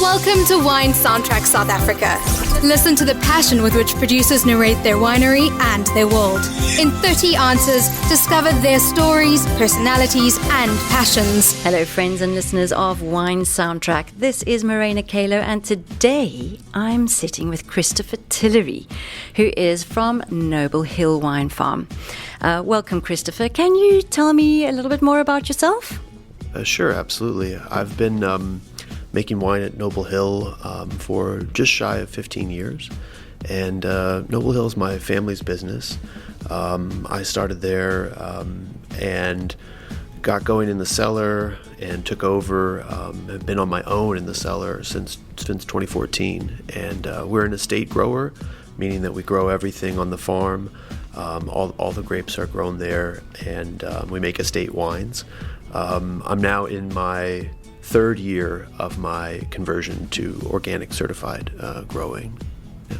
Welcome to Wine Soundtrack South Africa. Listen to the passion with which producers narrate their winery and their world. In 30 answers, discover their stories, personalities, and passions. Hello, friends and listeners of Wine Soundtrack. This is Morena Kalo, and today I'm sitting with Krisotfer Tillery, who is from Noble Hill Wine Farm. Welcome, Krisotfer. Can you tell me a little bit more about yourself? Sure, absolutely. I've been making wine at Noble Hill for just shy of 15 years. And Noble Hill is my family's business. I started there and got going in the cellar and took over. Have been on my own in the cellar since 2014. And we're an estate grower, meaning that we grow everything on the farm. All the grapes are grown there, and we make estate wines. I'm now in my third year of my conversion to organic certified growing. Yeah.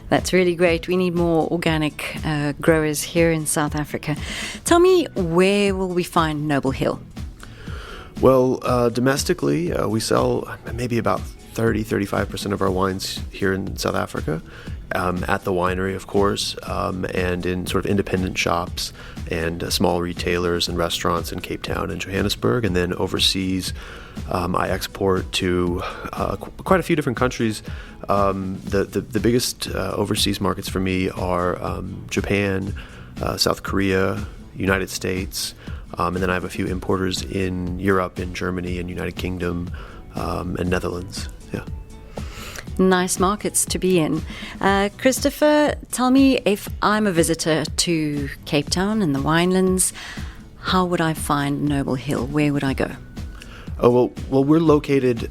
That's really great. We need more organic growers here in South Africa. Tell me, where will we find Noble Hill? Well, domestically, we sell maybe about 35% of our wines here in South Africa, at the winery, of course, and in sort of independent shops and small retailers and restaurants in Cape Town and Johannesburg. And then overseas, I export to quite a few different countries. The biggest overseas markets for me are Japan, South Korea, United States, and then I have a few importers in Europe, in Germany, and United Kingdom, and Netherlands. Yeah. Nice markets to be in. Krisotfer, tell me, if I'm a visitor to Cape Town and the winelands, how would I find Noble Hill? Where would I go? Oh, well, we're located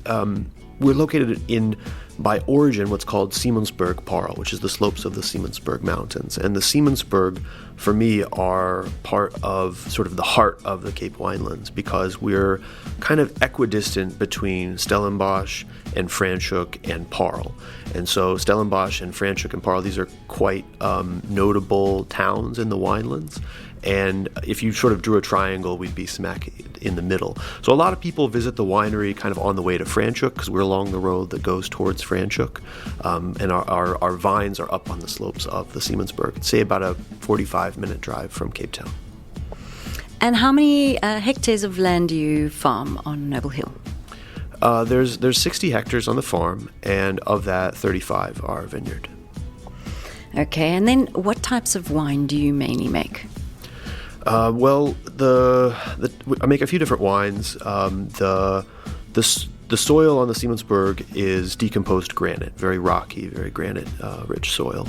in, by origin, what's called Simonsberg Parl, which is the slopes of the Simonsberg Mountains. And the Simonsberg, for me, are part of sort of the heart of the Cape Winelands, because we're kind of equidistant between Stellenbosch and Franschhoek and Parl. And so Stellenbosch and Franschhoek and Parl, these are quite notable towns in the winelands. And if you sort of drew a triangle, we'd be smack in the middle. So a lot of people visit the winery kind of on the way to Franschhoek, because we're along the road that goes towards Franschhoek. And our vines are up on the slopes of the Simonsberg. It's, say, about a 45-minute drive from Cape Town. And how many hectares of land do you farm on Noble Hill? There's 60 hectares on the farm, and of that, 35 are vineyard. Okay, and then what types of wine do you mainly make? Well, I make a few different wines. The soil on the Simonsberg is decomposed granite, very rocky, very granite-rich soil.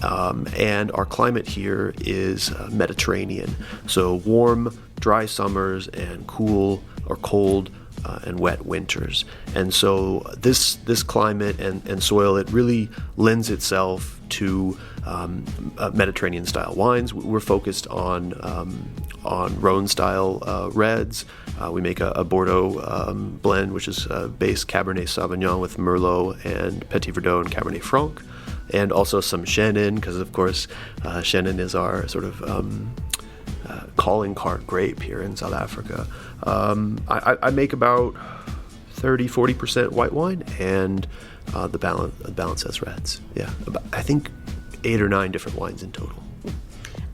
And our climate here is Mediterranean, so warm, dry summers and cool or cold and wet winters. And so this climate and soil, it really lends itself to Mediterranean-style wines. We're focused on Rhone-style reds. We make a Bordeaux blend, which is base Cabernet Sauvignon with Merlot and Petit Verdot and Cabernet Franc, and also some Chenin, because of course Chenin is our sort of calling card grape here in South Africa. I make about 30-40% white wine, and the balance has reds. Yeah, I think 8 or 9 different wines in total.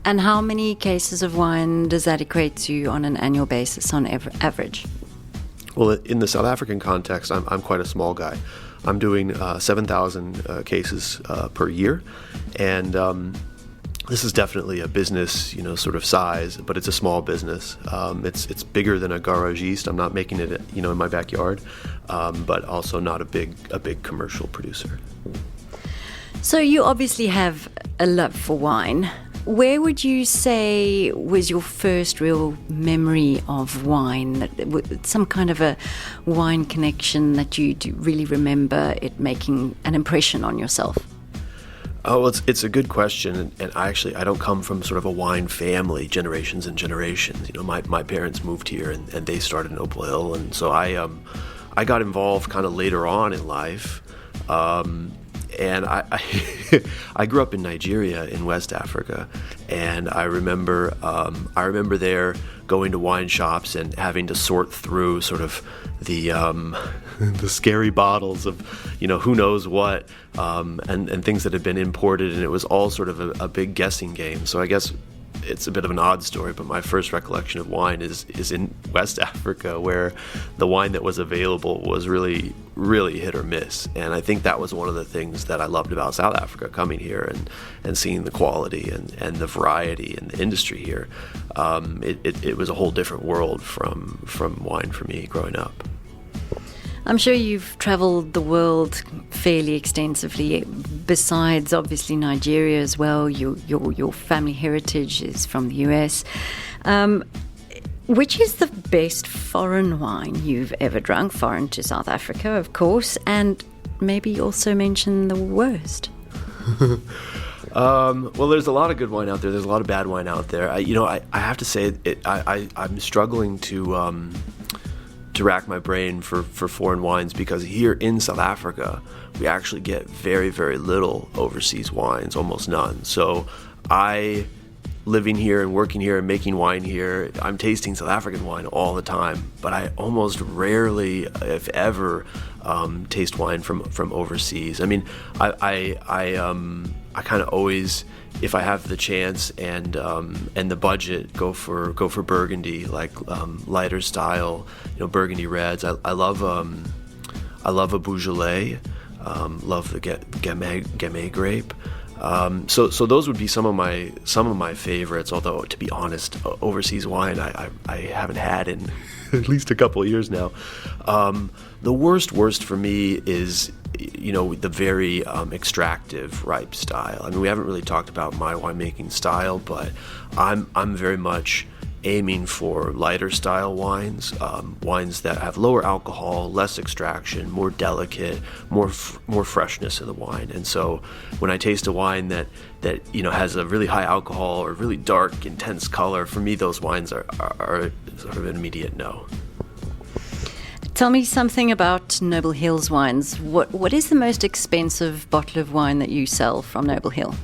And how many cases of wine does that equate to on an annual basis on average? Well, in the South African context, I'm quite a small guy. I'm doing 7,000 cases per year, and this is definitely a business, sort of size, but it's a small business. It's bigger than a garagiste. I'm not making it, in my backyard, but also not a big commercial producer. So you obviously have a love for wine. Where would you say was your first real memory of wine? Some kind of a wine connection that you do really remember it making an impression on yourself? Oh, well, it's a good question, and I don't come from sort of a wine family, generations and generations. My parents moved here, and they started Noble Hill, and so I got involved kind of later on in life, And I grew up in Nigeria in West Africa, and I remember there going to wine shops and having to sort through sort of the the scary bottles of who knows what, and things that had been imported, and it was all sort of a big guessing game. So I guess it's a bit of an odd story, but my first recollection of wine is in West Africa, where the wine that was available was really, really hit or miss. And I think that was one of the things that I loved about South Africa, coming here and seeing the quality and the variety and the industry here. It was a whole different world from wine for me growing up. I'm sure you've traveled the world fairly extensively, besides obviously Nigeria as well. Your family heritage is from the US. Which is the best foreign wine you've ever drunk? Foreign to South Africa, of course, and maybe also mention the worst. Well, there's a lot of good wine out there. There's a lot of bad wine out there. I have to say, I'm struggling to rack my brain for foreign wines, because here in South Africa we actually get very, very little overseas wines, almost none. So living here and working here and making wine here, I'm tasting South African wine all the time, but I almost rarely, if ever, taste wine from overseas. I mean, I kind of always, if I have the chance and the budget, go for Burgundy, like lighter style, Burgundy reds. I love a Beaujolais, love the Gamay grape. So those would be some of my favorites. Although, to be honest, overseas wine I haven't had in at least a couple of years now. The worst for me is the very extractive ripe style. I mean, we haven't really talked about my winemaking style, but I'm very much aiming for lighter style wines, wines that have lower alcohol, less extraction, more delicate, more freshness in the wine. And so when I taste a wine that has a really high alcohol or really dark, intense color, for me those wines are sort of an immediate no. Tell me something about Noble Hill's wines. What is the most expensive bottle of wine that you sell from Noble Hill?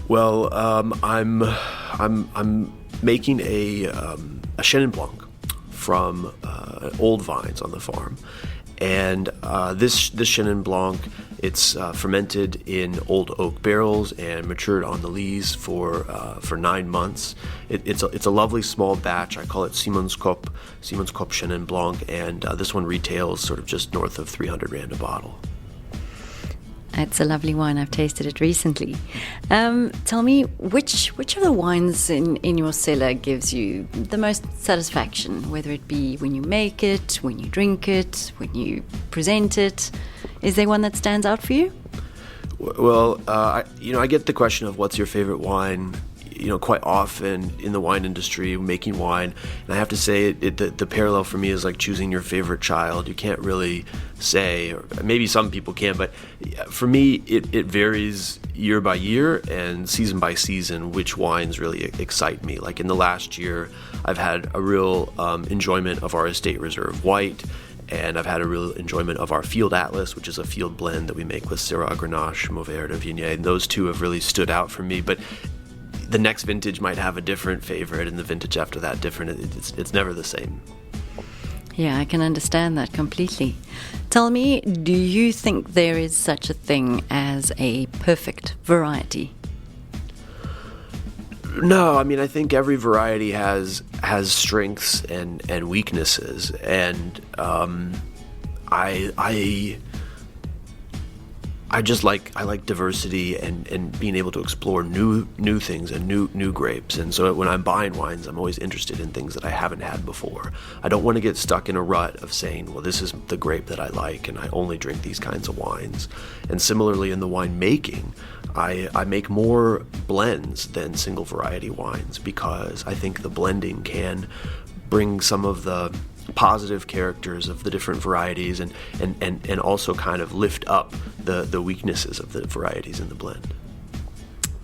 Well, I'm making a Chenin Blanc from old vines on the farm, and this Chenin Blanc, it's fermented in old oak barrels and matured on the lees for 9 months. It's a lovely small batch. I call it Simonsberg Chenin Blanc, and this one retails sort of just north of 300 Rand a bottle. It's a lovely wine. I've tasted it recently. Tell me, which of the wines in your cellar gives you the most satisfaction, whether it be when you make it, when you drink it, when you present it? Is there one that stands out for you? Well, I get the question of what's your favorite wine, quite often in the wine industry, making wine. And I have to say, the parallel for me is like choosing your favorite child. You can't really say, or maybe some people can, but for me, it varies year by year and season by season which wines really excite me. Like in the last year, I've had a real enjoyment of our Estate Reserve White, and I've had a real enjoyment of our Field Atlas, which is a field blend that we make with Syrah, Grenache, Mauvert de Viognier. And those two have really stood out for me. But the next vintage might have a different favorite, and the vintage after that different. It's never the same. Yeah, I can understand that completely. Tell me, do you think there is such a thing as a perfect variety? No, I mean, I think every variety has strengths and weaknesses, and I like diversity and being able to explore new things and new grapes. And so when I'm buying wines, I'm always interested in things that I haven't had before. I don't want to get stuck in a rut of saying, well, this is the grape that I like and I only drink these kinds of wines. And similarly in the wine making, I make more blends than single variety wines, because I think the blending can bring some of the positive characters of the different varieties and also kind of lift up the weaknesses of the varieties in the blend.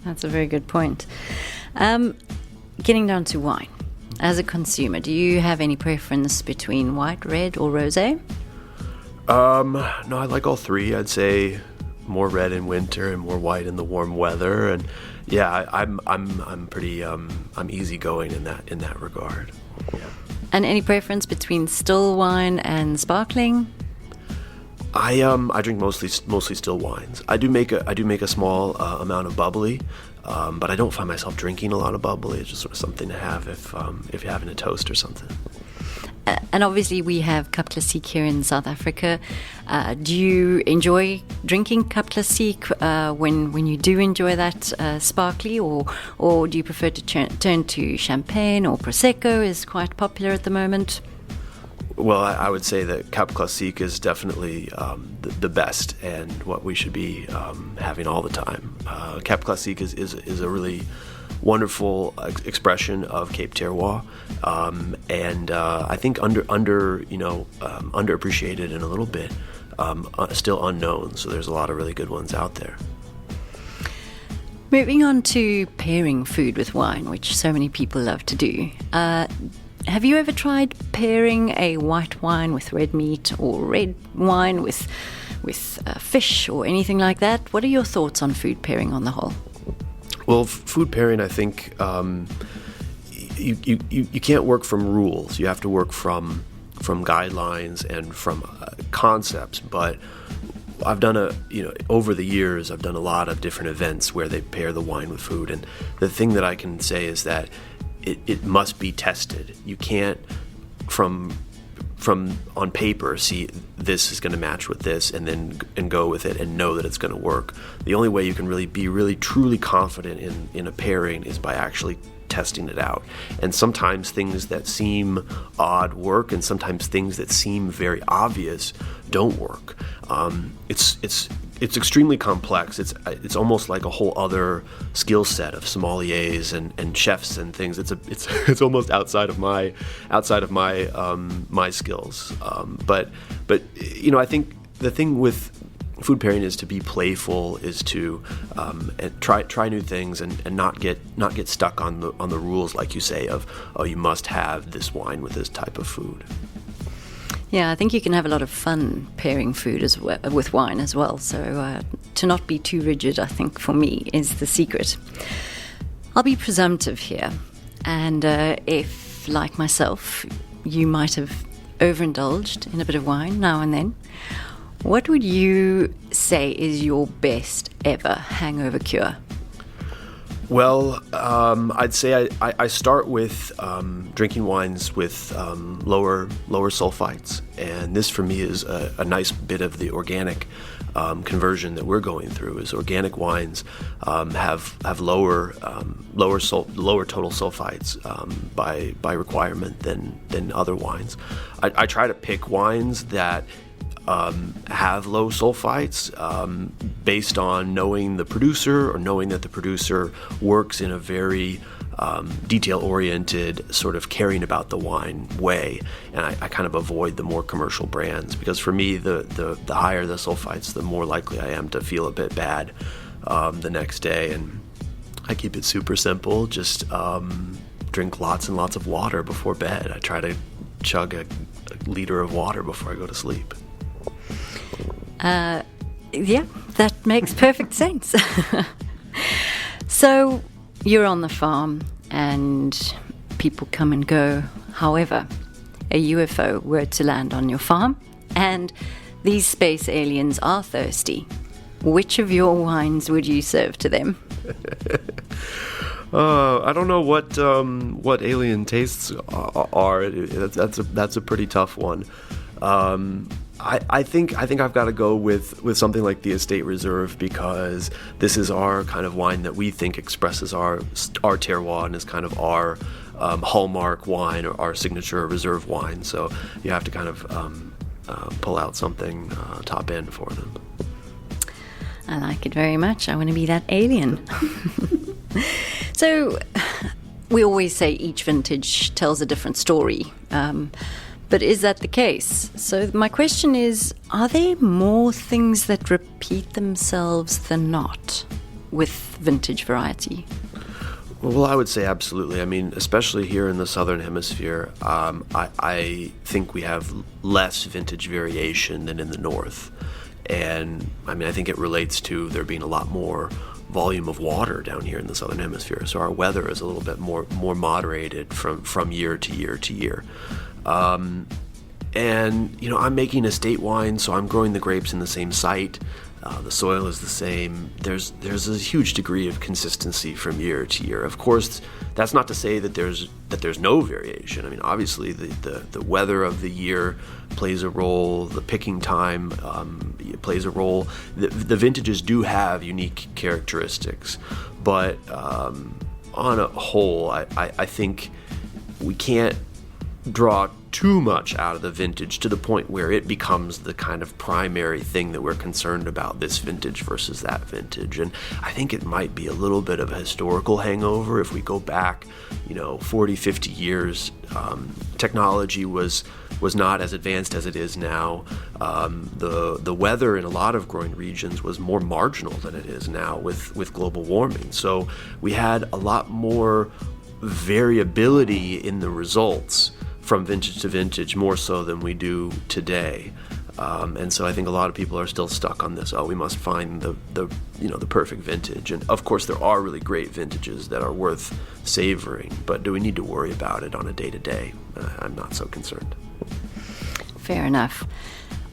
That's a very good point. Getting down to wine, as a consumer, do you have any preference between white, red, or rosé? No, I like all three. I'd say more red in winter and more white in the warm weather. And yeah, I'm pretty I'm easygoing in that regard. Yeah. And any preference between still wine and sparkling? I drink mostly still wines. I do make a small amount of bubbly, but I don't find myself drinking a lot of bubbly. It's just sort of something to have if you're having a toast or something. And obviously we have Cap Classique here in South Africa. Do you enjoy drinking Cap Classique when you do enjoy that sparkly, or do you prefer to turn to champagne, or Prosecco is quite popular at the moment? Well, I would say that Cap Classique is definitely the best and what we should be having all the time. Cap Classique is a really wonderful expression of Cape terroir, and I think underappreciated and a little bit still unknown. So there's a lot of really good ones out there. Moving on to pairing food with wine, which so many people love to do. Have you ever tried pairing a white wine with red meat, or red wine with fish, or anything like that? What are your thoughts on food pairing on the whole? Well, food pairing, I think you can't work from rules. You have to work from guidelines and from concepts. But I've done over the years, I've done a lot of different events where they pair the wine with food. And the thing that I can say is that it must be tested. You can't from on paper see this is going to match with this and go with it and know that it's going to work. The only way you can be truly confident in a pairing is by actually testing it out. And sometimes things that seem odd work, and sometimes things that seem very obvious don't work. It's extremely complex. It's almost like a whole other skill set of sommeliers and chefs and things. It's almost outside of my my skills. But I think the thing with food pairing is to be playful, is to try new things and not get stuck on the rules, like you say, of you must have this wine with this type of food. Yeah, I think you can have a lot of fun pairing food with wine as well. So to not be too rigid, I think, for me, is the secret. I'll be presumptive here. And if, like myself, you might have overindulged in a bit of wine now and then, what would you say is your best ever hangover cure? Well, I'd say I start with drinking wines with lower sulfites, and this for me is a nice bit of the organic conversion that we're going through. Is organic wines have lower total sulfites by requirement than other wines. I try to pick wines that have low sulfites based on knowing the producer, or knowing that the producer works in a very detail-oriented, sort of caring about the wine way. And I kind of avoid the more commercial brands, because for me, the higher the sulfites, the more likely I am to feel a bit bad the next day. And I keep it super simple. Just drink lots and lots of water before bed. I try to chug a liter of water before I go to sleep. Yeah, that makes perfect sense. So you're on the farm and people come and go. However, a UFO were to land on your farm and these space aliens are thirsty. Which of your wines would you serve to them? I don't know what alien tastes are. That's a pretty tough one. I think I've got to go with something like the Estate Reserve, because this is our kind of wine that we think expresses our terroir and is kind of our hallmark wine, or our signature reserve wine. So you have to kind of pull out something top end for them. I like it very much. I want to be that alien. So we always say each vintage tells a different story. But is that the case? So my question is, are there more things that repeat themselves than not with vintage variety? Well, I would say absolutely. I mean, especially here in the Southern Hemisphere, I think we have less vintage variation than in the North. And I mean, I think it relates to there being a lot more volume of water down here in the southern hemisphere, so our weather is a little bit more moderated from year to year to year. And I'm making estate wine, so I'm growing the grapes in the same site. The soil is the same. There's a huge degree of consistency from year to year. Of course, that's not to say that there's no variation. I mean, obviously the weather of the year plays a role. The picking time plays a role. The vintages do have unique characteristics, but on a whole, I think we can't draw too much out of the vintage to the point where it becomes the kind of primary thing that we're concerned about, this vintage versus that vintage. And I think it might be a little bit of a historical hangover. If we go back 40, 50 years, technology was not as advanced as it is now. The weather in a lot of growing regions was more marginal than it is now with global warming. So we had a lot more variability in the results from vintage to vintage, more so than we do today. And so I think a lot of people are still stuck on this. We must find the perfect vintage. And of course, there are really great vintages that are worth savoring. But do we need to worry about it on a day-to-day? I'm not so concerned. Fair enough.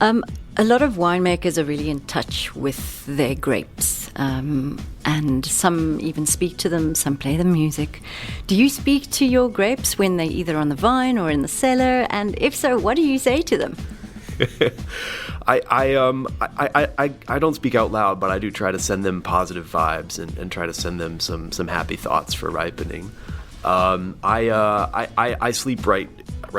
A lot of winemakers are really in touch with their grapes, and some even speak to them, some play the music. Do you speak to your grapes when they're either on the vine or in the cellar? And if so, what do you say to them? I don't speak out loud, but I do try to send them positive vibes and try to send them some happy thoughts for ripening. I sleep right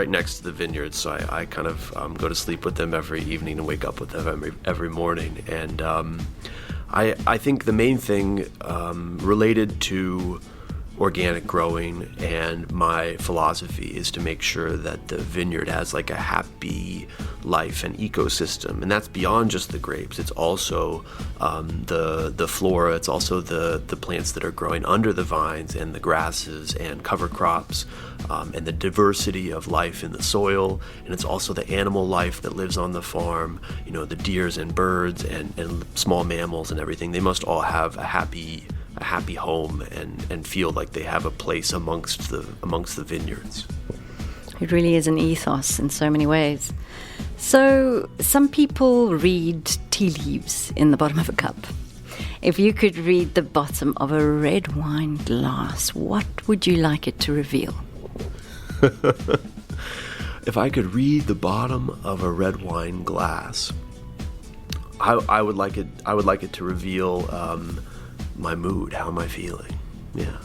next to the vineyards, so I kind of go to sleep with them every evening and wake up with them every morning. And I think the main thing related to organic growing and my philosophy is to make sure that the vineyard has like a happy life and ecosystem, and that's beyond just the grapes. It's also the flora. It's also the plants that are growing under the vines and the grasses and cover crops, and the diversity of life in the soil. And it's also the animal life that lives on the farm, the deers and birds and small mammals and everything. They must all have a happy home and feel like they have a place amongst the vineyards. It really is an ethos in so many ways. So some people read tea leaves in the bottom of a cup. If you could read the bottom of a red wine glass, what would you like it to reveal? If I could read the bottom of a red wine glass, I would like it to reveal my mood. How am I feeling? Yeah.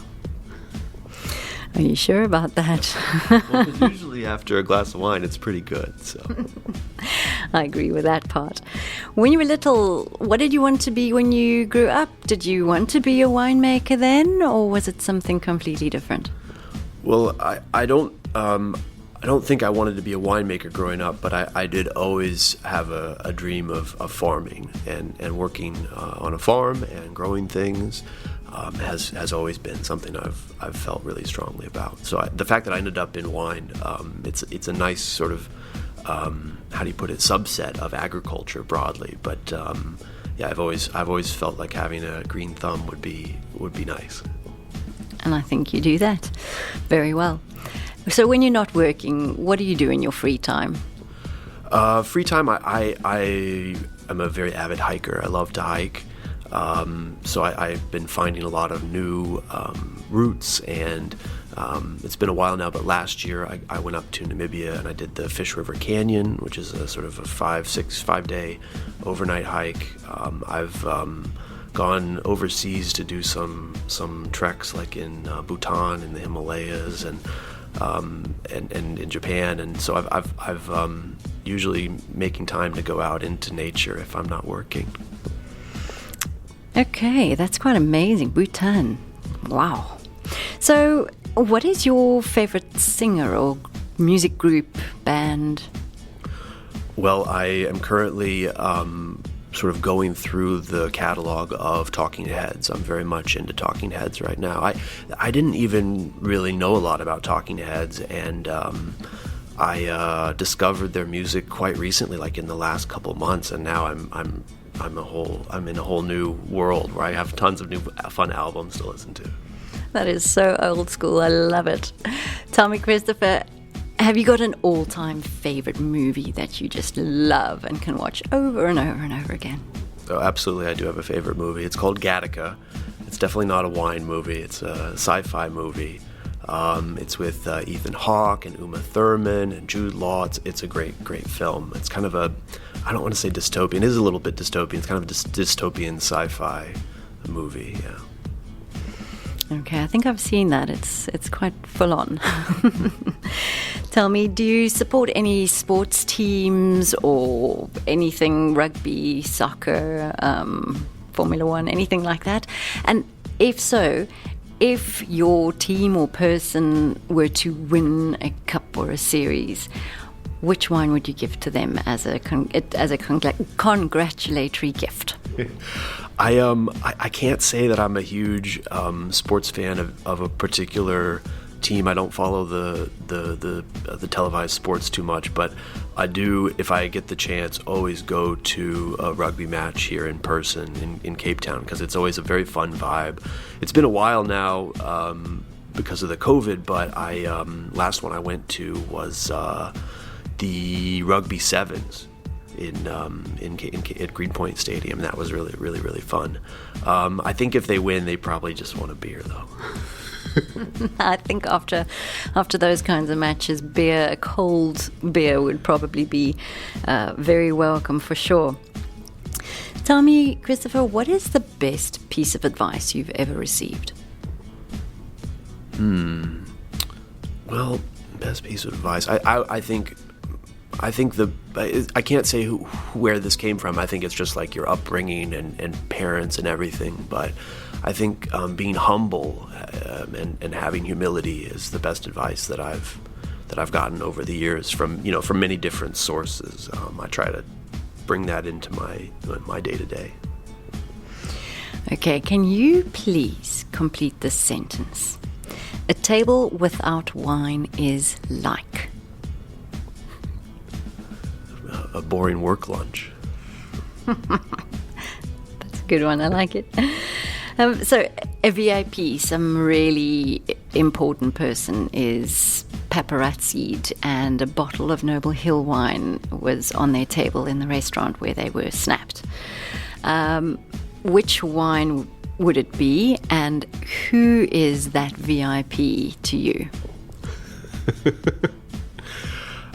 Are you sure about that? Well, 'cause usually after a glass of wine, it's pretty good. So I agree with that part. When you were little, what did you want to be when you grew up? Did you want to be a winemaker then, or was it something completely different? Well, I don't think I wanted to be a winemaker growing up, but I did always have a dream of farming and working on a farm and growing things. Has always been something I've felt really strongly about. So the fact that I ended up in wine, it's a nice sort of how do you put it, subset of agriculture broadly. But yeah, I've always felt like having a green thumb would be nice. And I think you do that very well. So when you're not working, what do you do in your free time? Free time, I am a very avid hiker. I love to hike. So I've been finding a lot of new routes, and it's been a while now, but last year I went up to Namibia and I did the Fish River Canyon, which is a sort of a 5-day overnight hike. I've gone overseas to do some treks, like in Bhutan in the Himalayas and in Japan, and so I've usually making time to go out into nature if I'm not working. Okay, that's quite amazing. Bhutan. Wow. So, what is your favorite singer or music group, band? Well, I am currently sort of going through the catalog of Talking Heads. I'm very much into Talking Heads right now. I didn't even really know a lot about Talking Heads, and I discovered their music quite recently, like in the last couple months, and now I'm I'm in a whole new world where I have tons of new fun albums to listen to. That is so old school. I love it. Tell me, Krisotfer, have you got an all-time favorite movie that you just love and can watch over and over and over again? Oh, absolutely, I do have a favorite movie. It's called Gattaca. It's definitely not a wine movie. It's a sci-fi movie. It's with Ethan Hawke and Uma Thurman and Jude Law. It's a great film. It's kind of a, I don't want to say dystopian. It is a little bit dystopian. It's kind of a dystopian sci-fi movie, yeah. Okay, I think I've seen that. It's quite full on. Tell me, do you support any sports teams or anything, rugby, soccer, Formula One, anything like that? And if so, if your team or person were to win a cup or a series, which wine would you give to them as a congratulatory gift? I can't say that I'm a huge sports fan of a particular team. I don't follow the televised sports too much, but I do, if I get the chance, always go to a rugby match here in person in Cape Town, because it's always a very fun vibe. It's been a while now because of the COVID, but last one I went to was the Rugby Sevens at Greenpoint Stadium. That was really, really, really fun. I think if they win, they probably just want a beer, though. I think after those kinds of matches, a cold beer would probably be very welcome for sure. Tell me, Krisotfer, what is the best piece of advice you've ever received? Well, best piece of advice. I think I can't say where this came from. I think it's just like your upbringing and parents and everything. But I think being humble and having humility is the best advice that I've gotten over the years from many different sources. I try to bring that into my day-to-day. Okay, can you please complete this sentence? A table without wine is like... a boring work lunch. That's a good one. I like it. So a VIP, some really important person, is paparazzi'd, and a bottle of Noble Hill wine was on their table in the restaurant where they were snapped. Which wine would it be, and who is that VIP to you?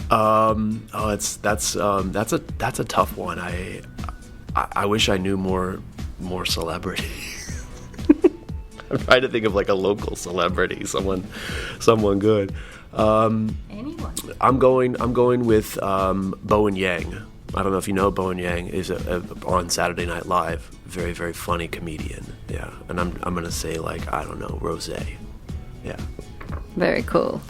That's a tough one. I wish I knew more celebrities. I'm trying to think of like a local celebrity, someone good. Anyone? I'm going with Bowen Yang. I don't know if you know Bowen Yang is on Saturday Night Live. Very, very funny comedian. Yeah, and I'm gonna say, like, I don't know, rosé. Yeah. Very cool.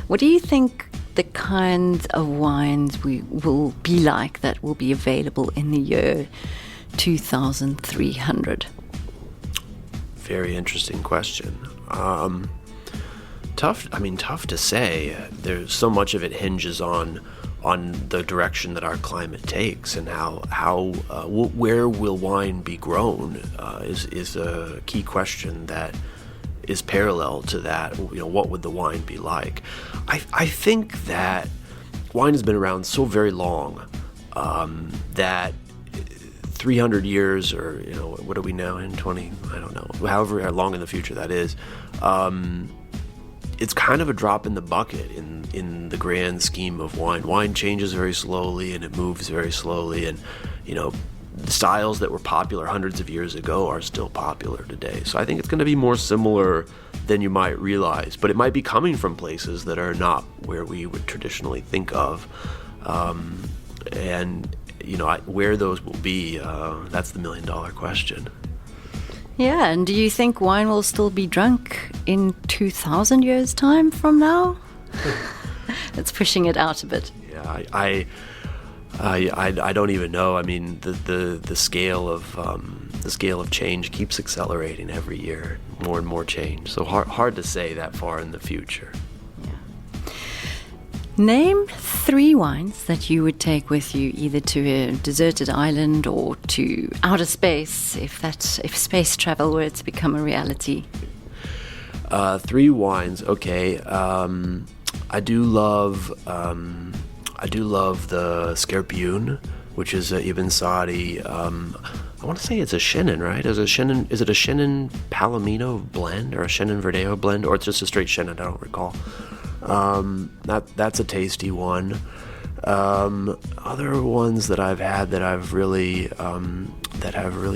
What do you think the kinds of wines we will be like that will be available in the year 2300? Very interesting question. Tough to say. There's so much of it hinges on the direction that our climate takes, and where will wine be grown is a key question that is parallel to that. What would the wine be like? I think that wine has been around so very long that 300 years, or what are we now in 20? I don't know. However long in the future that is, it's kind of a drop in the bucket in the grand scheme of wine. Wine changes very slowly and it moves very slowly, and the styles that were popular hundreds of years ago are still popular today. So I think it's going to be more similar than you might realize, but it might be coming from places that are not where we would traditionally think of. Where those will be, that's the $1 million question. Yeah, and do you think wine will still be drunk in 2,000 years' time from now? It's pushing it out a bit. Yeah, I don't even know. I mean, the scale of change keeps accelerating every year. More and more change. So hard to say that far in the future. Yeah. Name 3 wines that you would take with you either to a deserted island or to outer space if space travel were to become a reality. 3 wines. Okay. I do love the Scarpioun, which is a Ibn Sadi. I want to say it's a Chenin, right? Is it a Chenin Palomino blend or a Chenin Verdeo blend, or it's just a straight Chenin? I don't recall. That's a tasty one. Other ones that I've had that have really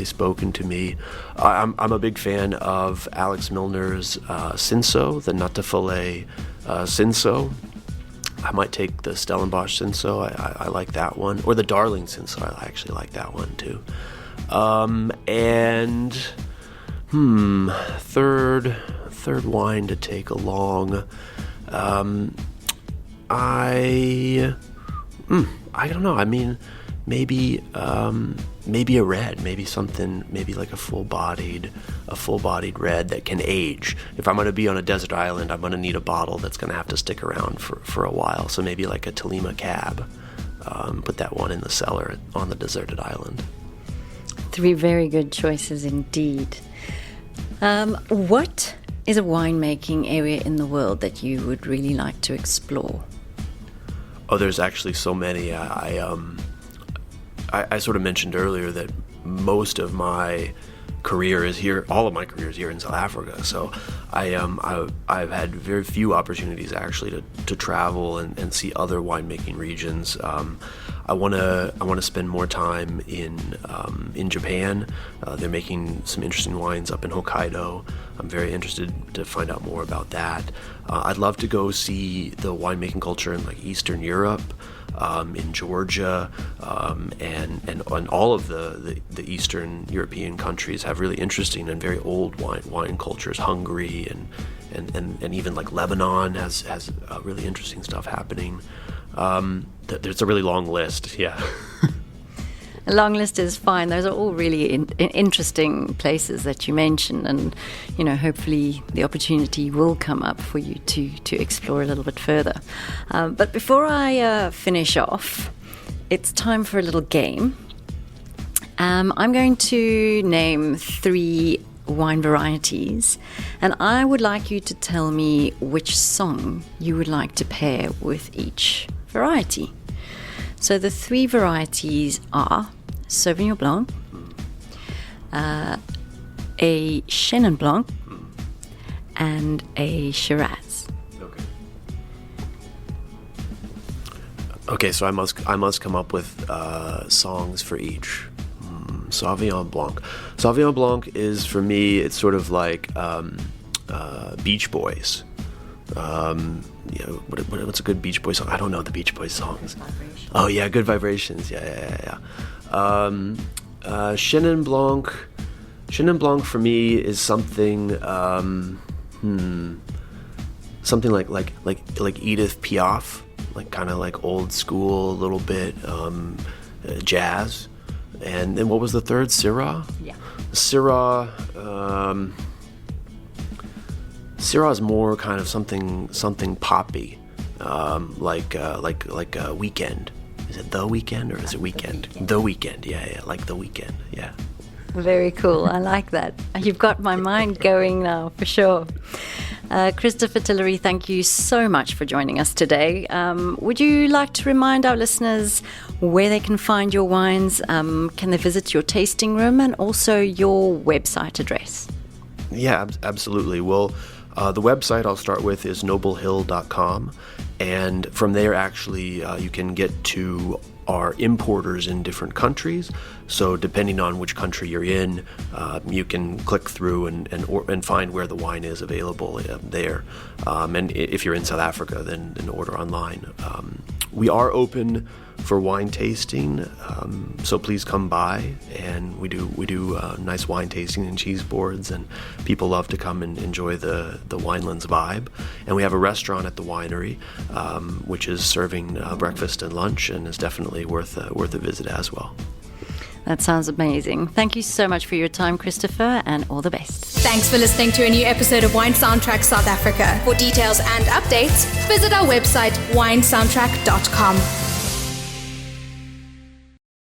spoken to me. I'm a big fan of Alex Milner's Cinsault, the Nut de Filet Cinsault. I might take the Stellenbosch Cinsault. I like that one, or the Darling Cinsault. I actually like that one too. And third wine to take along. I don't know. I mean, maybe a red, maybe something, maybe like a full-bodied red that can age. If I'm going to be on a desert island, I'm going to need a bottle that's going to have to stick around for a while. So maybe like a Tolima Cab. Put that one in the cellar on the deserted island. 3 very good choices indeed. What is a winemaking area in the world that you would really like to explore? Oh, there's actually so many. I sort of mentioned earlier that most of my career is here. All of my career is here in South Africa. So I've had very few opportunities actually to travel and see other winemaking regions. I want to spend more time in Japan. They're making some interesting wines up in Hokkaido. I'm very interested to find out more about that. I'd love to go see the winemaking culture in like Eastern Europe, in Georgia, and all of the Eastern European countries have really interesting and very old wine cultures. Hungary and even like Lebanon has really interesting stuff happening. There's a really long list, yeah. A long list is fine. Those are all really interesting places that you mentioned, and hopefully the opportunity will come up for you to explore a little bit further. But before I finish off, it's time for a little game. I'm going to name 3 wine varieties, and I would like you to tell me which song you would like to pair with each variety. So the 3 varieties are Sauvignon Blanc, a Chenin Blanc, and a Shiraz. Okay, so I must come up with songs for each. Sauvignon Blanc. Sauvignon Blanc is, for me, it's sort of like Beach Boys. What's a good Beach Boys song? I don't know the Beach Boys songs. Oh yeah, Good Vibrations. Yeah. Chenin Blanc. Chenin Blanc for me is something like Edith Piaf, like kind of like old school, a little bit jazz. And then what was the third? Syrah? Yeah. Syrah is more kind of something poppy, like Weekend. Is it The Weekend or is it Weekend? The Weekend, yeah, like The Weekend, yeah. Very cool. I like that. You've got my mind going now, for sure. Krisotfer Tillery, thank you so much for joining us today. Would you like to remind our listeners where they can find your wines? Can they visit your tasting room, and also your website address? Yeah, absolutely. Well, the website I'll start with is noblehill.com, and from there actually you can get to our importers in different countries. So depending on which country you're in, you can click through and find where the wine is available there. And if you're in South Africa, then order online. We are open for wine tasting, so please come by, and we do nice wine tasting and cheese boards, and people love to come and enjoy the Winelands vibe. And we have a restaurant at the winery, which is serving breakfast and lunch, and is definitely worth a visit as well. That sounds amazing. Thank you so much for your time, Krisotfer, and all the best. Thanks for listening to a new episode of Wine Soundtrack South Africa. For details and updates, visit our website winesoundtrack.com.